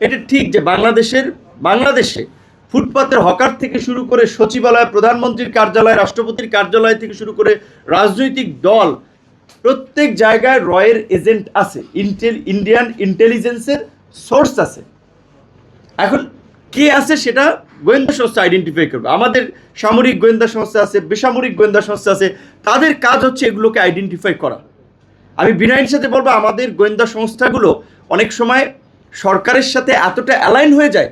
এটা ঠিক যে বাংলাদেশে ফুটপাতের হকার থেকে শুরু করে সচিবালয়, প্রধানমন্ত্রীর কার্যালয়, রাষ্ট্রপতির কার্যালয় থেকে শুরু করে রাজনৈতিক দল, প্রত্যেক জায়গায় রয়ের এজেন্ট আছে, ইন্ডিয়ান ইন্টেলিজেন্সের সোর্স আছে। এখন কে আছে সেটা গোয়েন্দা সংস্থা আইডেন্টিফাই করবে। আমাদের সামরিক গোয়েন্দা সংস্থা আছে, বেসামরিক গোয়েন্দা সংস্থা আছে, তাদের কাজ হচ্ছে এগুলোকে আইডেন্টিফাই করা। আমি বিনয়ের সাথে বলবো, আমাদের গোয়েন্দা সংস্থাগুলো অনেক সময় সরকারের সাথে এতটা অ্যালাইন হয়ে যায়,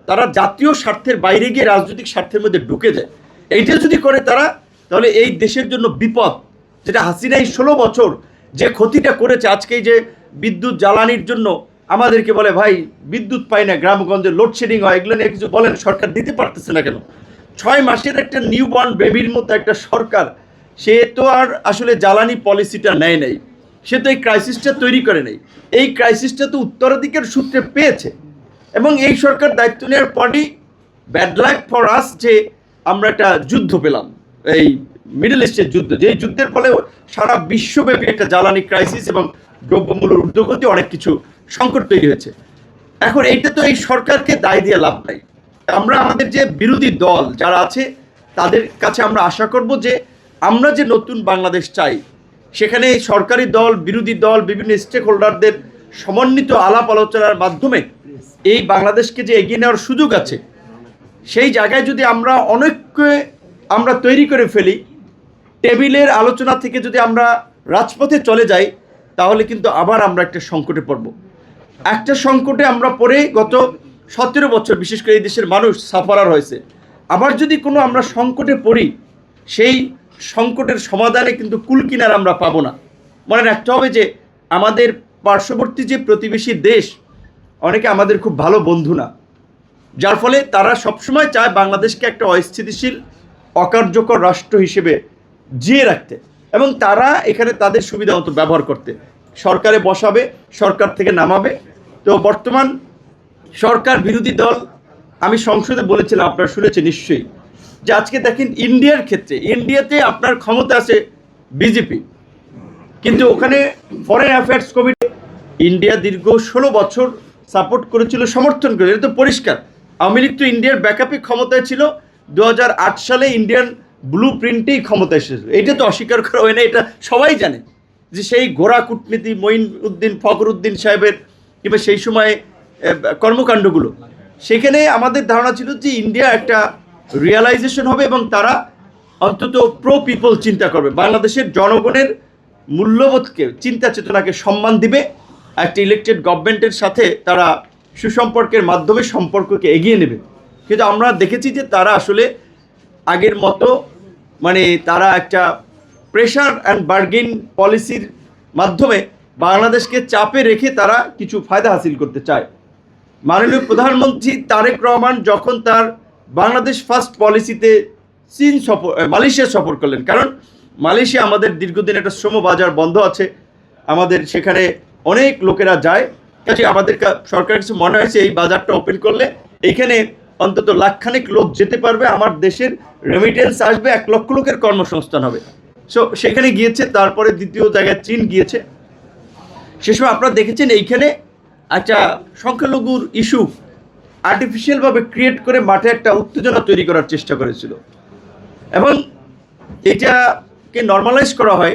তারা জাতীয় স্বার্থের বাইরে গিয়ে রাজনৈতিক স্বার্থের মধ্যে ঢুকে যায়। এইটা যদি করে তারা, তাহলে এই দেশের জন্য বিপদ। যেটা হাসিনা এই 16 বছর যে ক্ষতিটা করেছে, আজকে যে বিদ্যুৎ জ্বালানির জন্য আমাদেরকে বলে ভাই বিদ্যুৎ পাই না, গ্রামগঞ্জে লোডশেডিং হয়, এগুলো নিয়ে কিছু বলেন, সরকার দিতে পারতেছে না কেন? 6 মাসের একটা নিউবর্ন বেবির মতো একটা সরকার, সে তো আর আসলে জ্বালানি পলিসিটা নেয় নাই, সে তো এই ক্রাইসিসটা তৈরি করে নেই। এই ক্রাইসিসটা তো উত্তরাধিকার সূত্রে পেয়েছে, এবং এই সরকার দায়িত্ব নেওয়ার পরই ব্যাড লাক ফর আস যে আমরা একটা যুদ্ধ পেলাম, এই মিডল ইস্টের যুদ্ধ, যে যুদ্ধের ফলে সারা বিশ্বব্যাপী একটা জ্বালানি ক্রাইসিস এবং দ্রব্যমূল্যের ঊর্ধ্বগতি, অনেক কিছু সংকট তৈরি হয়েছে। এখন এইটা তো এই সরকারকে দায় দিয়ে লাভ নাই। আমরা আমাদের যে বিরোধী দল যারা আছে তাদের কাছে আমরা আশা করব যে আমরা যে নতুন বাংলাদেশ চাই, সেখানে সরকারি দল, বিরোধী দল, বিভিন্ন স্টেক হোল্ডারদের সমন্বিত আলাপ আলোচনার মাধ্যমে এই বাংলাদেশকে যে এগিয়ে নেওয়ার সুযোগ আছে, সেই জায়গায় যদি আমরা অনেককে আমরা তৈরি করে ফেলি, টেবিলের আলোচনা থেকে যদি আমরা রাজপথে চলে যাই, তাহলে কিন্তু আবার আমরা একটা সংকটে পড়ব। একটা সংকটে আমরা পড়ে গত 17 বছর বিশেষ করে এই দেশের মানুষ সাফারার হয়েছে। আবার যদি কোনো আমরা সংকটে পড়ি, সেই সংকটের সমাধানে কিন্তু কুলকিনার আমরা পাবো না। মনে রাখতে হবে যে আমাদের পার্শ্ববর্তী যে প্রতিবেশী দেশ, অনেকে আমাদের খুব ভালো বন্ধু না, যার ফলে তারা সবসময় চায় বাংলাদেশকে একটা অস্থিতিশীল, অকার্যকর রাষ্ট্র হিসেবে জিয়ে রাখতে, এবং তারা এখানে তাদের সুবিধা মতো ব্যবহার করতে, সরকারে বসাবে, সরকার থেকে নামাবে। তো বর্তমান সরকার বিরোধী দল, আমি সংসদে বলেছিলাম, আপনারা শুনেছেন নিশ্চয়ই, যে আজকে দেখেন ইন্ডিয়ার ক্ষেত্রে, ইন্ডিয়াতে আপনার ক্ষমতা আছে বিজেপি, কিন্তু ওখানে ফরেন অ্যাফেয়ার্স কমিটি ইন্ডিয়া দীর্ঘ 16 বছর সাপোর্ট করেছিল, সমর্থন করে, এটা তো পরিষ্কার। আওয়ামী লীগ তো ইন্ডিয়ার ব্যাকআপে ক্ষমতায় ছিল, 2008 সালে ইন্ডিয়ান ব্লু প্রিন্টেই ক্ষমতায় এসেছিল, এটা তো অস্বীকার করা হয় না, এটা সবাই জানে যে সেই ঘোড়া কূটনীতি মঈনুদ্দিন ফখরুদ্দিন সাহেবের কিংবা সেই সময়ে কর্মকাণ্ডগুলো, সেখানে আমাদের ধারণা ছিল যে ইন্ডিয়া একটা রিয়ালাইজেশন হবে এবং তারা অন্তত প্রো পিপল চিন্তা করবে, বাংলাদেশের জনগণের মূল্যবোধকে, চিন্তা চেতনাকে সম্মান দিবে, একটা ইলেকটেড গভর্নমেন্টের সাথে তারা সুসম্পর্কের মাধ্যমে সম্পর্ককে এগিয়ে নেবে। কিন্তু আমরা দেখেছি যে তারা আসলে আগের মতো, মানে তারা একটা প্রেশার অ্যান্ড বার্গেন পলিসির মাধ্যমে বাংলাদেশকে চাপে রেখে তারা কিছু ফায়দা হাসিল করতে চায়। মাননীয় প্রধানমন্ত্রী তারেক রহমান যখন তার বাংলাদেশ ফার্স্ট পলিসিতে মালয়েশিয়া সফর করলেন, কারণ মালয়েশিয়া আমাদের দীর্ঘদিন একটা শ্রম বাজার বন্ধ আছে, আমাদের সেখানে অনেক লোকেরা যায়, কাজে আমাদের সরকারের কিছু মনে হয়েছে এই বাজারটা ওপেন করলে এখানে অন্তত লাখখানেক লোক যেতে পারবে, আমার দেশের রেমিটেন্স আসবে, 1 লক্ষ লোকের কর্মসংস্থান হবে। সো সেখানে গিয়েছে, তারপরে দ্বিতীয় জায়গায় চীন গিয়েছে। সে সময় আপনারা দেখেছেন এইখানে একটা সংখ্যালঘুর ইস্যু আর্টিফিশিয়ালভাবে ক্রিয়েট করে মাঠে একটা উত্তেজনা তৈরি করার চেষ্টা করেছিল, এবং এটাকে নর্মালাইজ করা হয়